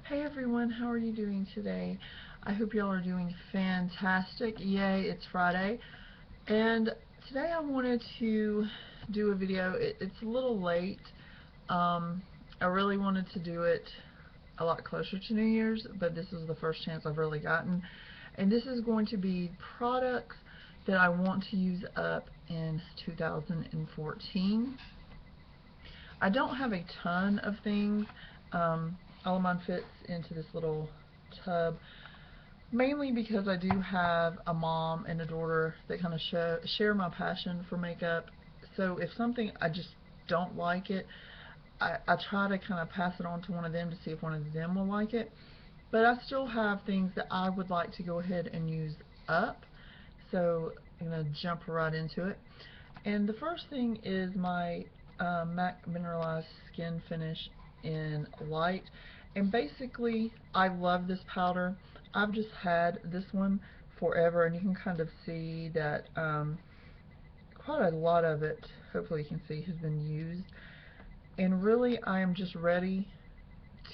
Hey everyone, how are you doing today? I hope y'all are doing fantastic. Yay, it's Friday. And today I wanted to do a video. It's a little late. I really wanted to do it a lot closer to New Year's, but this is the first chance I've really gotten. And this is going to be products that I want to use up in 2014. I don't have a ton of things. All of mine fits into this little tub, mainly because I do have a mom and a daughter that kind of share my passion for makeup. So if something I just don't like it, I try to kind of pass it on to one of them to see if one of them will like it. But I still have things that I would like to go ahead and use up. So I'm going to jump right into it. And the first thing is my MAC Mineralized Skin Finish in Light. And basically, I love this powder. I've just had this one forever, and you can kind of see that quite a lot of it, hopefully you can see, has been used. And really, I am just ready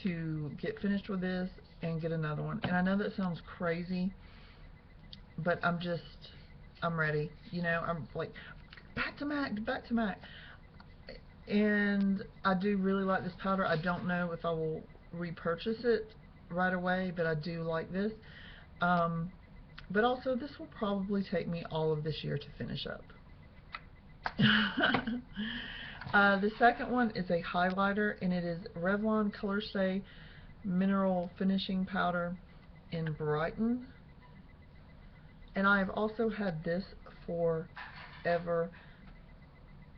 to get finished with this and get another one. And I know that sounds crazy, but I'm ready. You know, I'm like, back to MAC, back to MAC. And I do really like this powder. I don't know if I will repurchase it right away, but I do like this. Um, but also, this will probably take me all of this year to finish up. The second one is a highlighter, and it is Revlon Colorstay Mineral Finishing Powder in Brighton. And I have also had this forever.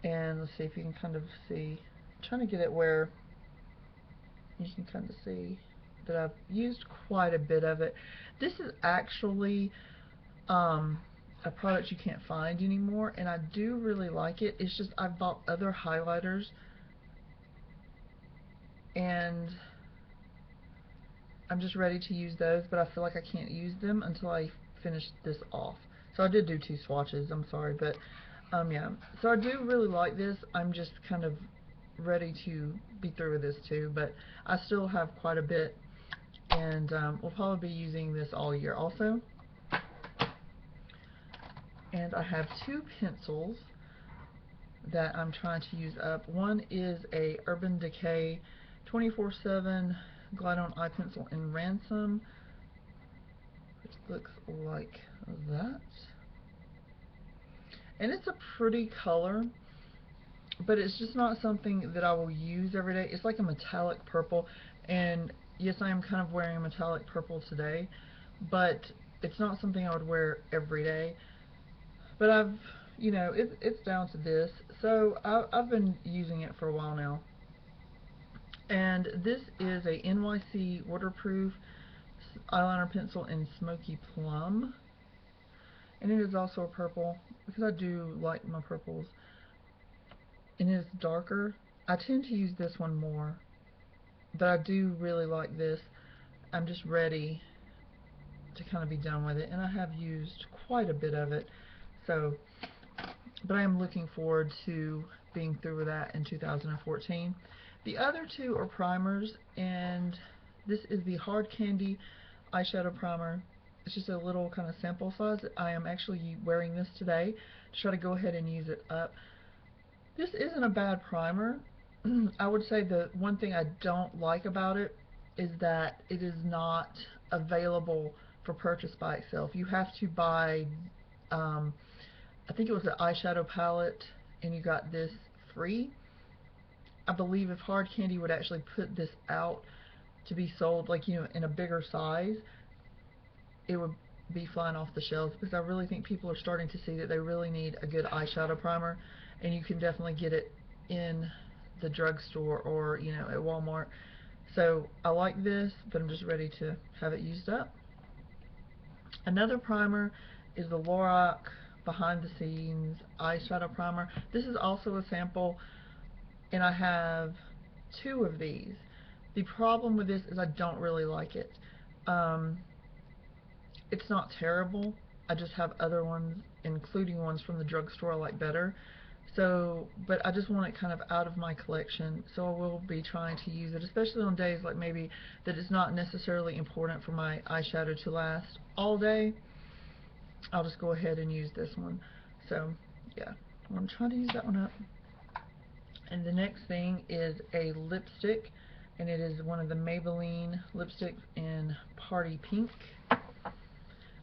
And let's see if you can kind of see. I'm trying to get it where you can kind of see that I've used quite a bit of it. This is actually a product you can't find anymore, and I do really like it. It's just I've bought other highlighters, and I'm just ready to use those, but I feel like I can't use them until I finish this off. So I did do 2 swatches, I'm sorry, but yeah. So I do really like this. I'm just kind of ready to be through with this too, but I still have quite a bit, and we'll probably be using this all year also. And I have 2 pencils that I'm trying to use up. One is a Urban Decay 24/7 Glide On Eye Pencil in Ransom, which looks like that. And it's a pretty color, but it's just not something that I will use every day. It's like a metallic purple, and yes, I am kind of wearing a metallic purple today, but it's not something I would wear every day. But it's down to this. So I've been using it for a while now. And this is a NYC waterproof eyeliner pencil in Smoky Plum. And it is also a purple, because I do like my purples. And it is darker. I tend to use this one more, but I do really like this. I'm just ready to kind of be done with it, and I have used quite a bit of it. So, but I am looking forward to being through with that in 2014. The other 2 are primers, and this is the Hard Candy eyeshadow primer. It's just a little kind of sample size. I am actually wearing this today to try to go ahead and use it up. This isn't a bad primer. I would say the one thing I don't like about it is that it is not available for purchase by itself. You have to buy, I think it was an eyeshadow palette, and you got this free. I believe if Hard Candy would actually put this out to be sold, like, in a bigger size, it would be flying off the shelves, because I really think people are starting to see that they really need a good eyeshadow primer, and you can definitely get it in the drugstore or at Walmart. So I like this, but I'm just ready to have it used up. Another primer is the Lorac Behind the Scenes eyeshadow primer. This is also a sample, and I have 2 of these. The problem with this is I don't really like it. It's not terrible. I just have other ones, including ones from the drugstore, I like better. So, but I just want it kind of out of my collection, so I will be trying to use it, especially on days like maybe that it's not necessarily important for my eyeshadow to last all day. I'll just go ahead and use this one. So, yeah, I'm going to try to use that one up. And the next thing is a lipstick, and it is one of the Maybelline lipsticks in Party Pink.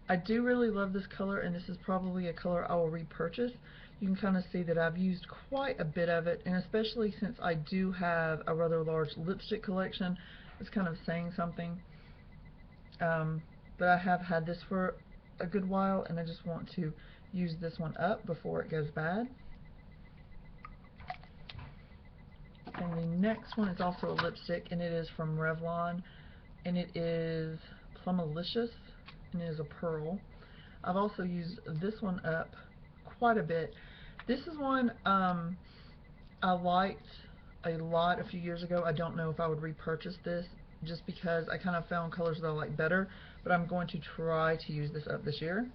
I do really love this color, and this is probably a color I will repurchase. You can kind of see that I've used quite a bit of it, and especially since I do have a rather large lipstick collection, it's kind of saying something. But I have had this for a good while, and I just want to use this one up before it goes bad. And the next one is also a lipstick, and it is from Revlon, and it is Plumalicious, and it is a pearl. I've also used this one up quite a bit. This is one I liked a lot a few years ago. I don't know if I would repurchase this just because I kind of found colors that I like better, but I'm going to try to use this up this year.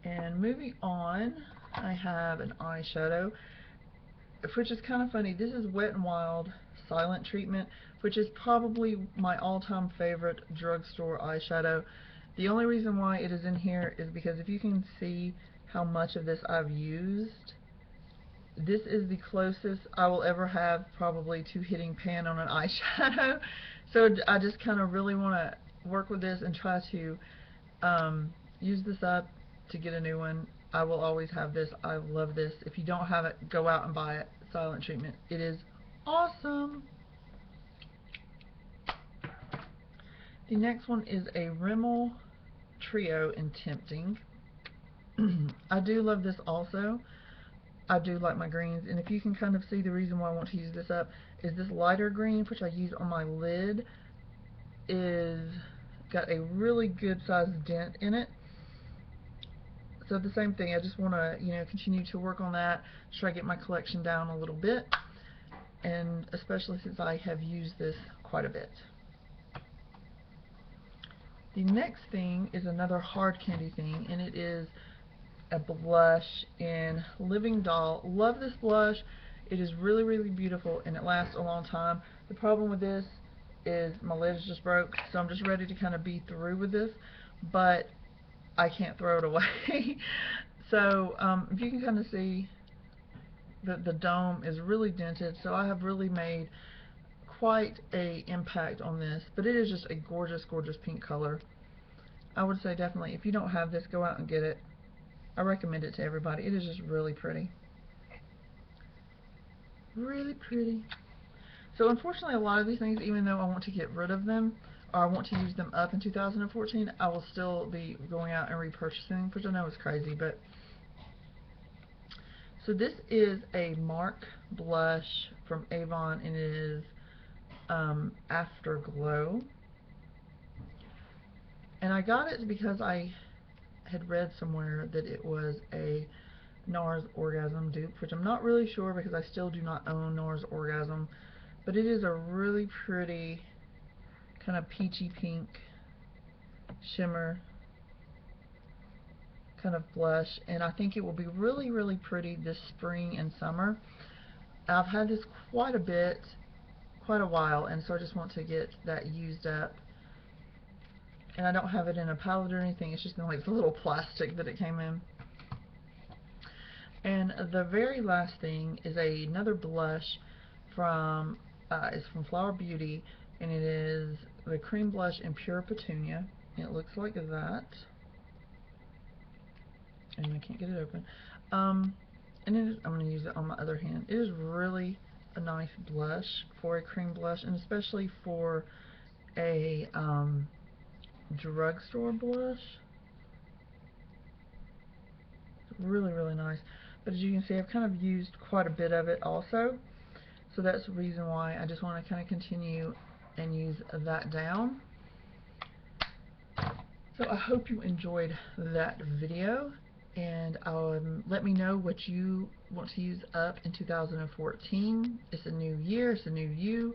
And moving on, I have an eyeshadow, which is kind of funny. This is Wet n Wild Silent Treatment, which is probably my all-time favorite drugstore eyeshadow. The only reason why it is in here is because if you can see how much of this I've used, this is the closest I will ever have probably to hitting pan on an eyeshadow. So I just kind of really want to work with this and try to use this up to get a new one. I will always have this. I love this. If you don't have it, go out and buy it. Silent Treatment. It is awesome. The next one is a Rimmel Trio in Tempting. I do love this also. I do like my greens, and if you can kind of see, the reason why I want to use this up is this lighter green, which I use on my lid, is got a really good sized dent in it. So the same thing, I just want to, continue to work on that, try to get my collection down a little bit, and especially since I have used this quite a bit. The next thing is another hard candy thing, and it is a blush in Living Doll. Love this blush. It is really, really beautiful, and it lasts a long time. The problem with this is my lid is just broke, so I'm just ready to kind of be through with this, but I can't throw it away. So if you can kind of see that the dome is really dented, so I have really made quite a impact on this, but it is just a gorgeous, gorgeous pink color. I would say definitely, if you don't have this, go out and get it. I recommend it to everybody. It is just really pretty. Really pretty. So unfortunately, a lot of these things, even though I want to get rid of them, or I want to use them up in 2014, I will still be going out and repurchasing, which I know is crazy, but... So this is a MARC blush from Avon, and it is Afterglow. And I got it because I had read somewhere that it was a NARS Orgasm dupe, which I'm not really sure because I still do not own NARS Orgasm, but it is a really pretty kind of peachy pink shimmer kind of blush, and I think it will be really, really pretty this spring and summer. I've had this quite a while, and so I just want to get that used up. And I don't have it in a palette or anything, it's just in like the little plastic that it came in. And the very last thing is another blush from it's from Flower Beauty, and it is the cream blush in Pure Petunia. It looks like that, and I can't get it open. And it is, I'm going to use it on my other hand. It is really a nice blush for a cream blush, and especially for a drugstore blush. It's really, really nice. But as you can see, I've kind of used quite a bit of it also. So that's the reason why I just want to kind of continue and use that down. So I hope you enjoyed that video, and let me know what you want to use up in 2014. It's a new year, it's a new you,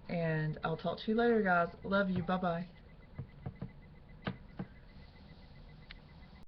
and I'll talk to you later, guys. Love you. Bye-bye.